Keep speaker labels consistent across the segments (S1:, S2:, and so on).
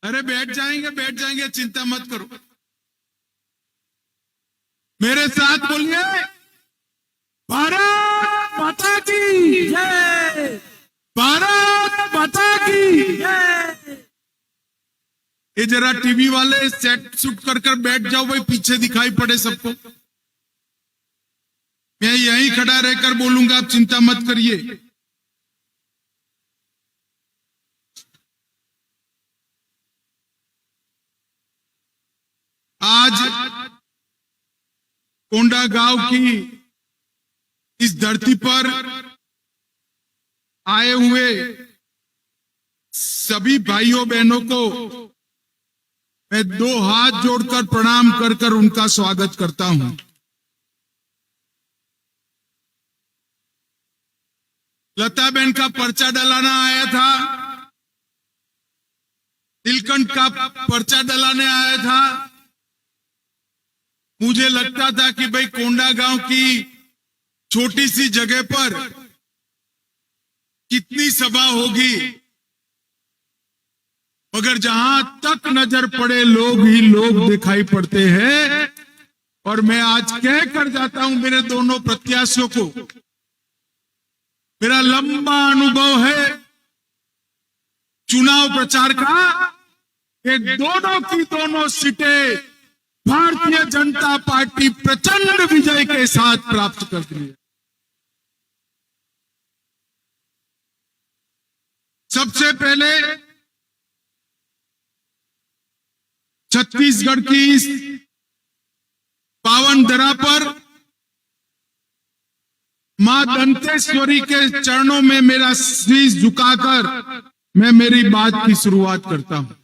S1: अरे बैठ जाएंगे, चिंता मत करो। मेरे साथ बोलिए, भारत माता की
S2: जय,
S1: भारत माता की।
S2: जय।
S1: ये जरा टीवी वाले सेट शूट कर बैठ जाओ भाई, पीछे दिखाई पड़े सबको। मैं यहीं खड़ा रहकर बोलूंगा, आप चिंता मत करिए। आज कोंडागांव की इस धरती पर आए हुए सभी भाइयों बहनों को मैं दो हाथ जोड़कर प्रणाम कर उनका स्वागत करता हूं। लता बहन का पर्चा डलाना आया था, नीलकंठ का पर्चा डलाने आया था। मुझे लगता था कि भाई कोंडागांव की छोटी सी जगह पर कितनी सभा होगी, मगर जहां तक नजर पड़े लोग ही लोग दिखाई पड़ते हैं। और मैं आज कह कर जाता हूं मेरे दोनों प्रत्याशियों को, मेरा लंबा अनुभव है चुनाव प्रचार का, ये दोनों की दोनों सीटें भारतीय जनता पार्टी प्रचंड विजय के साथ प्राप्त कर दी है। सबसे पहले छत्तीसगढ़ की इस पावन धरा पर मां दंतेश्वरी के चरणों में मेरा शीश झुकाकर मैं मेरी बात की शुरुआत करता हूं।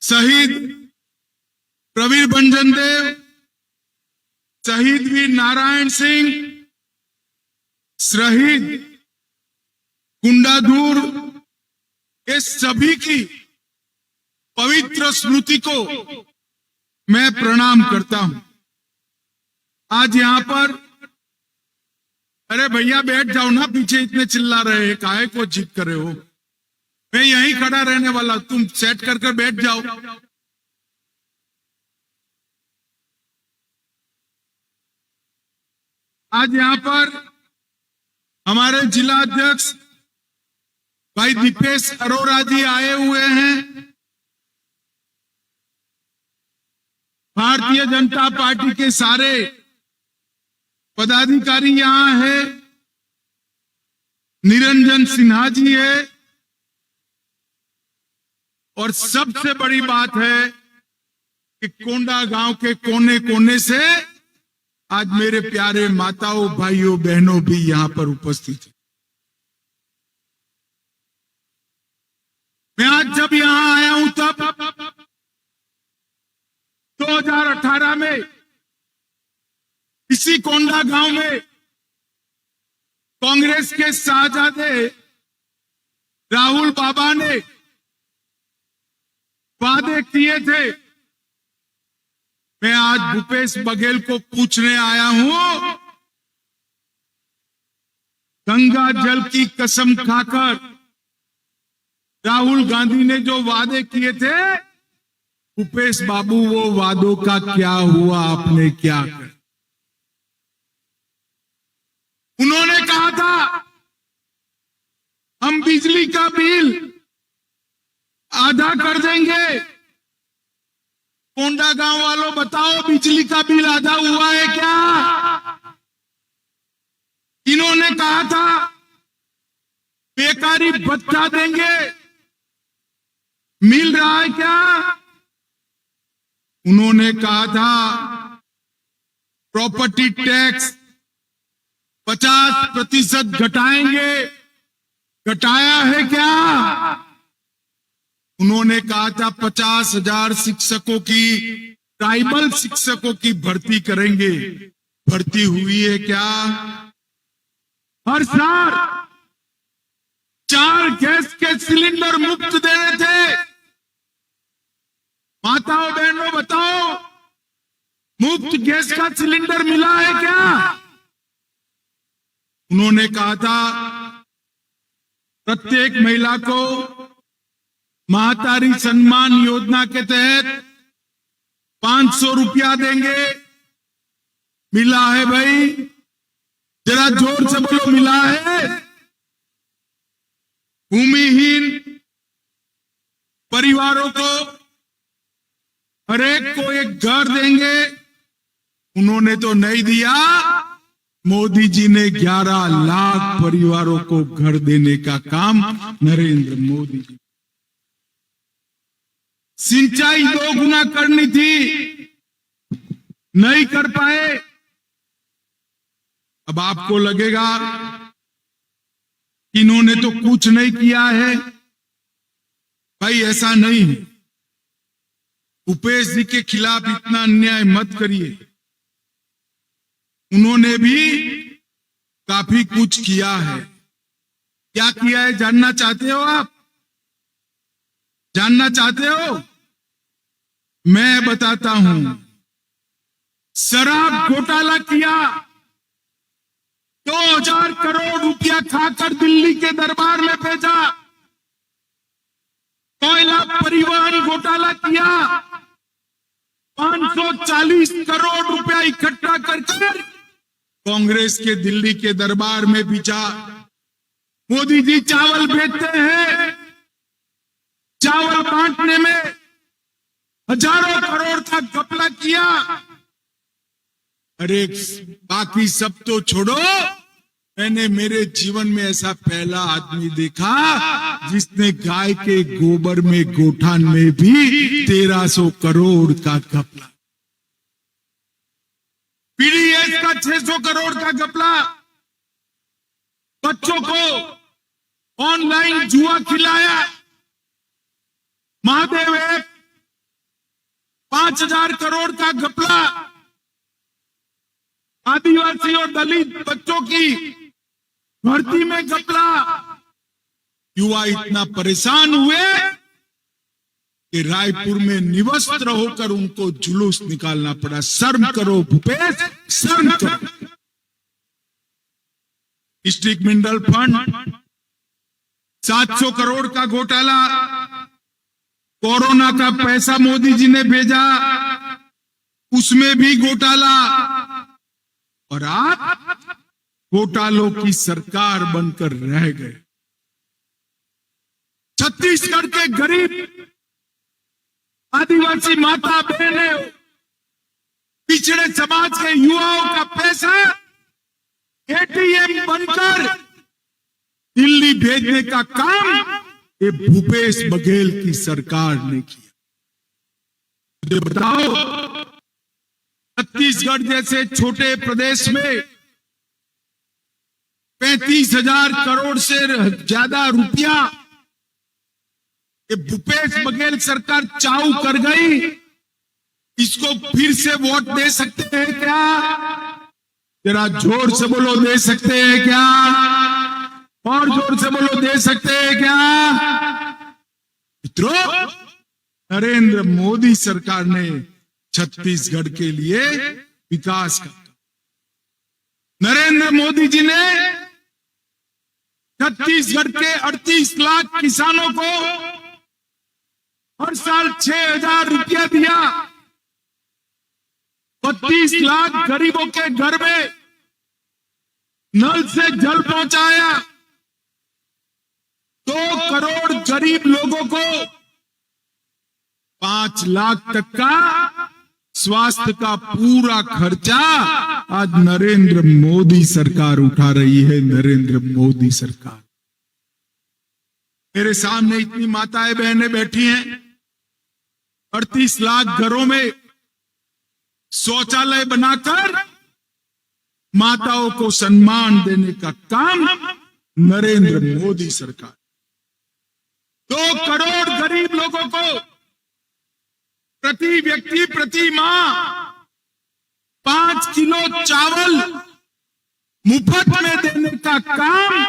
S1: शहीद प्रवीर भंजन देव, शहीद वीर नारायण सिंह, शहीद गुंडाधुर, ये सभी की पवित्र स्मृति को मैं प्रणाम करता हूं। आज यहां पर, अरे भैया बैठ जाओ ना, पीछे इतने चिल्ला रहे हैं, काहे को जिद कर रहे हो? मैं यहीं खड़ा रहने वाला, तुम सेट कर बैठ जाओ। आज यहां पर हमारे जिला अध्यक्ष भाई दीपेश अरोरा जी आए हुए हैं। भारतीय जनता पार्टी के सारे पदाधिकारी यहां है, निरंजन सिन्हा जी है, और सबसे बड़ी बात है कि कोंडागांव के कोने कोने से आज मेरे प्यारे माताओं, भाइयों, बहनों भी यहां पर उपस्थित है। मैं आज जब यहां आया हूं तब 2018 में इसी कोंडागांव में कांग्रेस के शाहजादे राहुल बाबा ने वादे किए थे। मैं आज भूपेश बघेल को पूछने आया हूं, गंगा जल की कसम खाकर राहुल गांधी ने जो वादे किए थे, भूपेश बाबू वो वादों का क्या हुआ, आपने क्या कर? उन्होंने कहा था हम बिजली का बिल आधा कर देंगे। कोंडागांव वालों बताओ, बिजली का बिल आधा हुआ है क्या? इन्होंने कहा था बेकारी भत्ता देंगे, मिल रहा है क्या? उन्होंने कहा था प्रॉपर्टी टैक्स 50% घटाएंगे, घटाया है क्या? उन्होंने कहा था 50,000 शिक्षकों की, ट्राइबल शिक्षकों की भर्ती करेंगे, भर्ती हुई है क्या? हर साल 4 गैस के सिलेंडर मुफ्त दे रहे थे। माताओं बहनों बताओ, मुफ्त गैस का सिलेंडर मिला है क्या? उन्होंने कहा था प्रत्येक महिला को महातारी सम्मान योजना के तहत 500 रुपया देंगे। मिला है भाई? जरा जोर से बोलो, मिला है? भूमिहीन परिवारों को हर एक को एक घर देंगे। उन्होंने तो नहीं दिया, मोदी जी ने 11 लाख परिवारों को घर देने का काम नरेंद्र मोदी जी। सिंचाई 2 गुना करनी थी, नहीं कर पाए। अब आपको लगेगा इन्होंने तो कुछ नहीं किया है। भाई ऐसा नहीं है। भूपेश जी के खिलाफ इतना अन्याय मत करिए। उन्होंने भी काफी कुछ किया है। क्या किया है जानना चाहते हो आप? जानना चाहते हो? मैं बताता हूं। शराब घोटाला किया, 2000 करोड़ रुपया खाकर दिल्ली के दरबार में भेजा। कोयला परिवहन घोटाला किया, 540 करोड़ रुपया इकट्ठा करके कांग्रेस के दिल्ली के दरबार में भेजा। मोदी जी चावल बेचते हैं, चावल बांटने में हजारों करोड़ का घपला किया। अरे बाकी सब तो छोड़ो, मैंने मेरे जीवन में ऐसा पहला आदमी देखा जिसने गाय के गोबर में गोठान में भी 1300 करोड़ का घपला, पीडीएस का 600 करोड़ का घपला, बच्चों को ऑनलाइन जुआ खिलाया, महादेव ऐप 5000 करोड़ का घपला, आदिवासी और दलित बच्चों की भर्ती में घपला। युवा इतना परेशान हुए कि रायपुर में निवस्त्र होकर उनको जुलूस निकालना पड़ा। शर्म करो भूपेश, शर्म करो। डिस्ट्रिक्ट मिनरल फंड 700 करोड़ का घोटाला, कोरोना का पैसा मोदी जी ने भेजा, उसमें भी घोटाला। और आप घोटालों की सरकार बनकर रह गए। छत्तीसगढ़ के गरीब आदिवासी माता बहनें, पिछड़े समाज के युवाओं का पैसा एटीएम बनकर दिल्ली भेजने का काम ये भूपेश बघेल की सरकार ने किया। मुझे बताओ, छत्तीसगढ़ जैसे छोटे प्रदेश में 35,000 करोड़ से ज्यादा रुपया ये भूपेश बघेल सरकार चाऊ कर गई। इसको फिर से वोट दे सकते हैं क्या? जरा जोर से बोलो, दे सकते हैं क्या? और जोर से बोलो, दे सकते हैं क्या? मित्रों, नरेंद्र मोदी सरकार ने छत्तीसगढ़ के लिए विकास का, नरेंद्र मोदी जी ने छत्तीसगढ़ के 38 लाख किसानों को हर साल 6,000 रुपया दिया। 32 लाख गरीबों के घर में नल से जल पहुंचाया। 2 करोड़ गरीब लोगों को 5 लाख तक का स्वास्थ्य का पूरा खर्चा आज नरेंद्र मोदी सरकार उठा रही है। नरेंद्र मोदी सरकार। मेरे सामने इतनी माताएं बहनें बैठी हैं। 38 लाख घरों में शौचालय बनाकर माताओं को सम्मान देने का काम नरेंद्र मोदी सरकार। 2 करोड़ गरीब लोगों को प्रति व्यक्ति प्रति माह 5 किलो चावल मुफ्त में देने का काम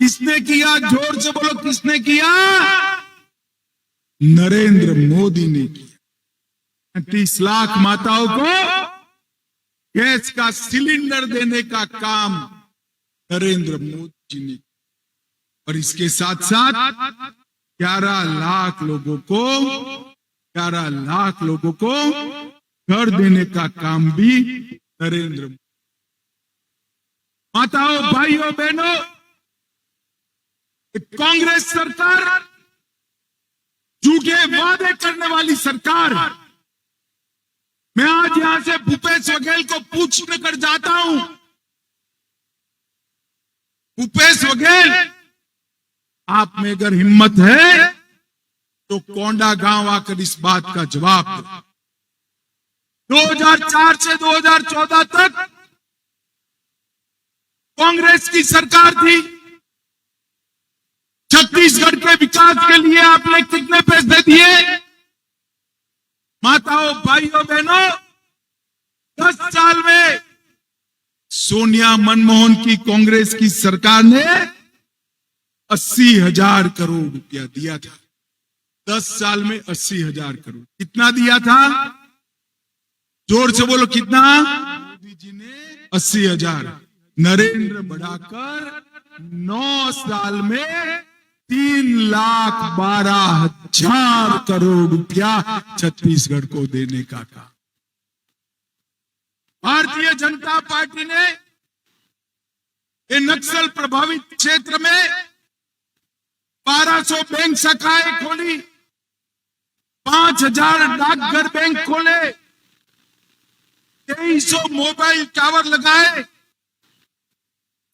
S1: किसने किया? जोर से बोलो, किसने किया? नरेंद्र मोदी ने किया। 30 लाख माताओं को गैस का सिलेंडर देने का काम नरेंद्र मोदी जी ने। और इसके साथ साथ 11 लाख लोगों को 11 लाख लोगों को घर देने का काम भी नरेंद्र मोदी। माताओं, भाइयों, बहनों, कांग्रेस सरकार झूठे वादे करने वाली सरकार। मैं आज यहां से भूपेश बघेल को पूछने कर जाता हूं, भूपेश बघेल, आप में अगर हिम्मत है तो कोंडा गांव आकर इस बात का जवाब दो। 2004 से 2014 तक कांग्रेस की सरकार थी। छत्तीसगढ़ के विकास के लिए आपने कितने पैसे दिए? माताओं, भाइयों, बहनों, 10 साल में सोनिया मनमोहन की कांग्रेस की सरकार ने 80,000 करोड़ रुपया दिया था। 10 साल में 80,000 करोड़। कितना दिया था? जोर से बोलो, कितना? मोदी जी ने 80,000। नरेंद्र बढ़ाकर 9 साल में 3,12,000 करोड़ रुपया छत्तीसगढ़ को देने का काम। भारतीय जनता पार्टी ने नक्सल प्रभावित क्षेत्र में 1200 बैंक शाखाएं खोली, 5,000 डाकघर बैंक खोले, 2300 मोबाइल टावर लगाए,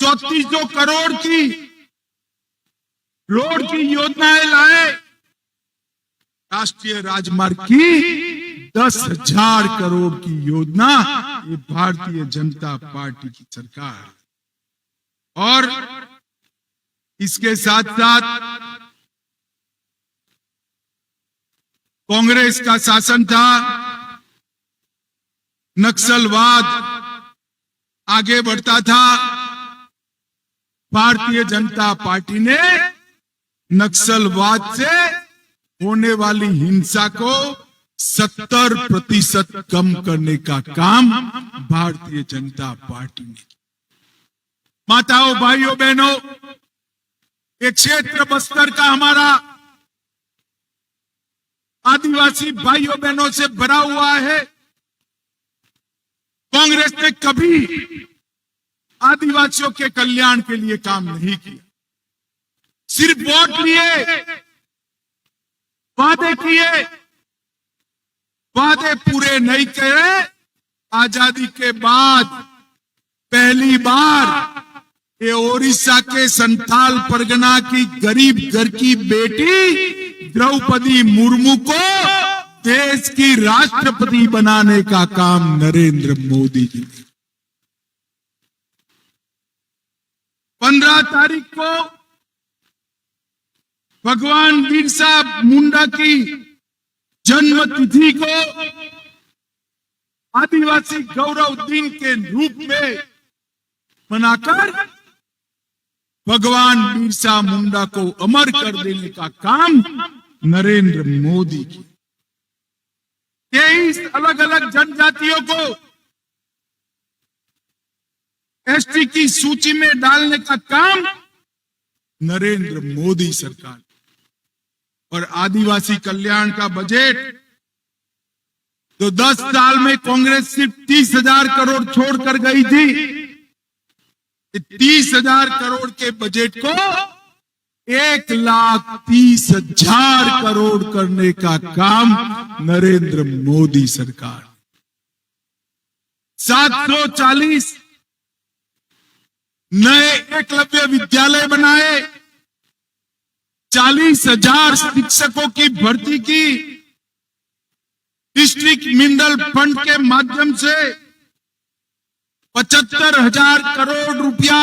S1: 3400 करोड़ की रोड की योजनाएं लाए, राष्ट्रीय राजमार्ग की 10,000 करोड़ की योजना। ये भारतीय जनता पार्टी की सरकार। और इसके साथ साथ कांग्रेस का शासन था, नक्सलवाद आगे बढ़ता था। भारतीय जनता पार्टी ने नक्सलवाद से होने वाली हिंसा को 70% कम करने का काम भारतीय जनता पार्टी ने। माताओं, भाइयों, बहनों, एक क्षेत्र बस्तर का हमारा आदिवासी भाइयों बहनों से भरा हुआ है। कांग्रेस ने कभी आदिवासियों के कल्याण के लिए काम नहीं किया। सिर्फ वोट लिए, वादे किए, वादे पूरे नहीं करे। आजादी के बाद पहली बार ये ओडिशा के संथाल परगना की गरीब घर की बेटी द्रौपदी मुर्मू को देश की राष्ट्रपति बनाने का काम नरेंद्र मोदी जी ने। 15 तारीख को भगवान बिरसा मुंडा की जन्म तिथि को आदिवासी गौरव दिन के रूप में मनाकर भगवान बिरसा मुंडा को अमर कर देने का काम नरेंद्र मोदी की। 23 अलग अलग जनजातियों को एसटी की सूची में डालने का काम नरेंद्र मोदी सरकार। और आदिवासी कल्याण का बजट तो 10 साल में कांग्रेस सिर्फ 30,000 करोड़ छोड़कर गई थी। 30,000 करोड़ के बजट को 1,30,000 करोड़ करने का काम नरेंद्र मोदी सरकार। 740 नए एकलव्य विद्यालय बनाए, 40,000 शिक्षकों की भर्ती की, डिस्ट्रिक्ट मिनरल फंड के माध्यम से 75,000 करोड़ रुपया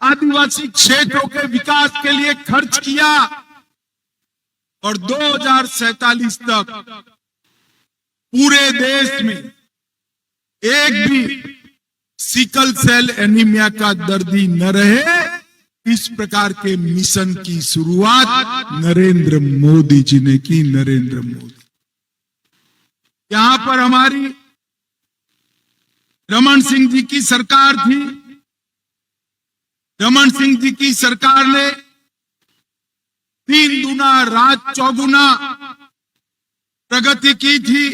S1: आदिवासी क्षेत्रों के विकास के लिए खर्च किया। और 2047 तक पूरे देश में एक भी सिकल सेल एनीमिया का दर्दी न रहे, इस प्रकार के मिशन की शुरुआत नरेंद्र मोदी जी ने की। नरेंद्र मोदी यहां पर हमारी रमन सिंह जी की सरकार थी। रमन सिंह जी की सरकार ने तीन गुना रात चौगुना प्रगति की थी।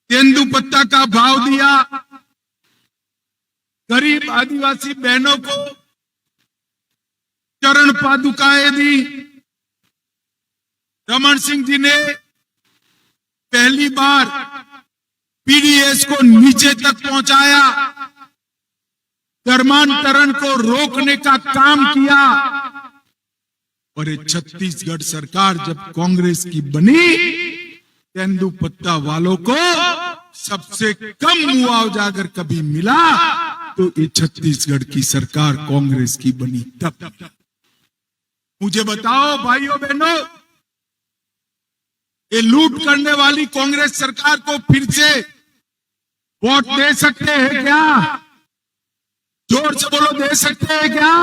S1: तेंदुपत्ता का भाव दिया, गरीब आदिवासी बहनों को चरण पादुकाएं दी। रमन सिंह जी ने पहली बार पीडीएस को नीचे तक पहुंचाया, धर्मांतरण को रोकने का काम किया। और ये छत्तीसगढ़ सरकार जब कांग्रेस की बनी, तेंदुपत्ता वालों को सबसे कम मुआवजा अगर कभी मिला तो ये छत्तीसगढ़ की सरकार कांग्रेस की बनी तब। मुझे बताओ भाइयों बहनों, ये लूट करने वाली कांग्रेस सरकार को फिर से वोट दे सकते हैं क्या? जोर से बोलो, दे सकते हैं क्या?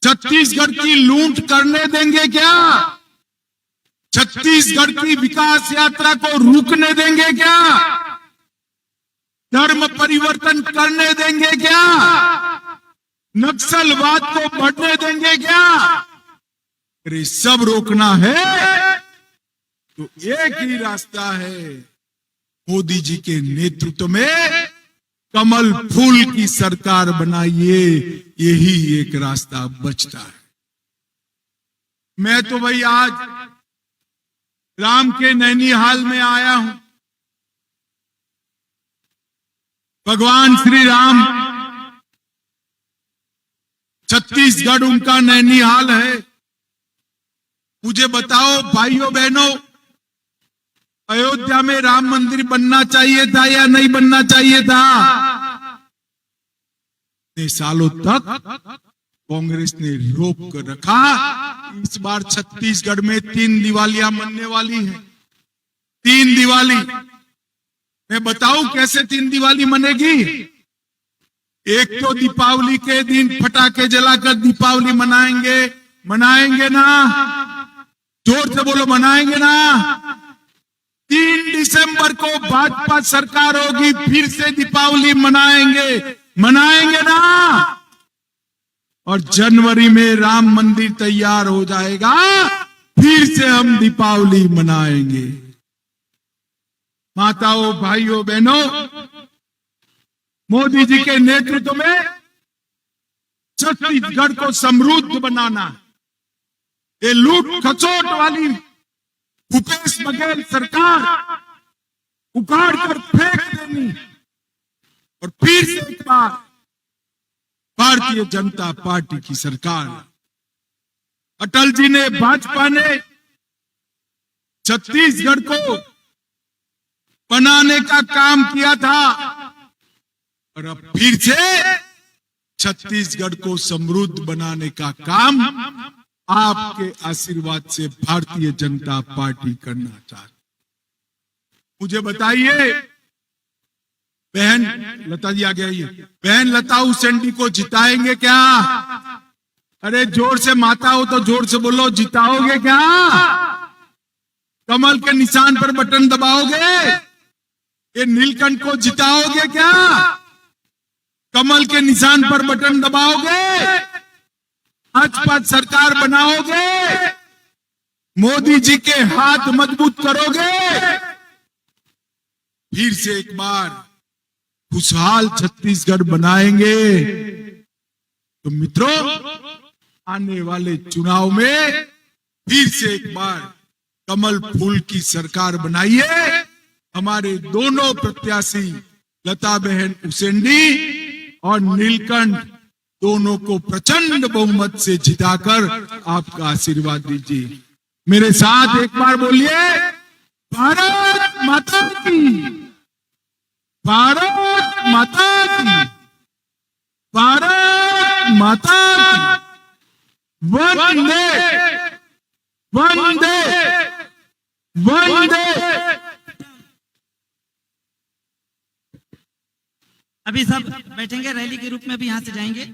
S1: छत्तीसगढ़ की लूट करने देंगे क्या? छत्तीसगढ़ की विकास यात्रा को रुकने देंगे क्या? धर्म परिवर्तन करने देंगे क्या? नक्सलवाद को बढ़ने देंगे क्या? अरे सब रोकना है तो एक ही रास्ता है, मोदी जी के नेतृत्व में कमल फूल की सरकार बनाइए, यही एक रास्ता बचता है। मैं तो भाई आज राम के नैनीहाल में आया हूं। भगवान श्री राम, छत्तीसगढ़ उनका नैनीहाल है। मुझे बताओ भाइयों बहनों, अयोध्या में राम मंदिर बनना चाहिए था या नहीं बनना चाहिए था? इतने सालों तक कांग्रेस ने रोक कर रखा। इस बार छत्तीसगढ़ में 3 दिवालियां मनने वाली हैं। 3 दिवाली, मैं बताऊं कैसे 3 दिवाली मनेगी? एक तो दीपावली के दिन पटाखे जलाकर दीपावली मनाएंगे ना? जोर से बोलो, मनाएंगे ना? 3 दिसंबर को भाजपा सरकार होगी, फिर से दीपावली मनाएंगे ना? और जनवरी में राम मंदिर तैयार हो जाएगा, फिर से हम दीपावली मनाएंगे। माताओं, भाइयों, बहनों, मोदी जी के नेतृत्व में छत्तीसगढ़ को समृद्ध बनाना, ये लूट खसोट वाली भूपेश बघेल सरकार उखाड़ कर फेंक देनी और फिर से एक बार भारतीय जनता पार्टी की सरकार। अटल जी ने, भाजपा ने छत्तीसगढ़ को बनाने का काम किया था और अब फिर से छत्तीसगढ़ को समृद्ध बनाने का काम आपके आशीर्वाद से भारतीय जनता पार्टी करना चाहती। मुझे बताइए, बहन लता जी आ गई, बहन लता उसेंडी को जिताएंगे क्या? अरे जोर से माता हो तो जोर से बोलो, जिताओगे क्या? कमल के निशान पर बटन दबाओगे? ये नीलकंठ को जिताओगे क्या? कमल के निशान पर बटन दबाओगे? भाजपा सरकार बनाओगे? मोदी जी के हाथ मजबूत करोगे? फिर से एक बार खुशहाल छत्तीसगढ़ बनाएंगे तो मित्रों, आने वाले चुनाव में फिर से एक बार कमल फूल की सरकार बनाइए। हमारे दोनों प्रत्याशी लता बहन उसेंडी और नीलकंठ, दोनों को प्रचंड बहुमत से जिताकर आपका आशीर्वाद दीजिए। मेरे साथ एक बार बोलिए, भारत माता की, भारत माता की, भारत माता की, वंदे वंदे वंदे।
S2: अभी सब बैठेंगे, रैली के रूप में अभी यहाँ से जाएंगे।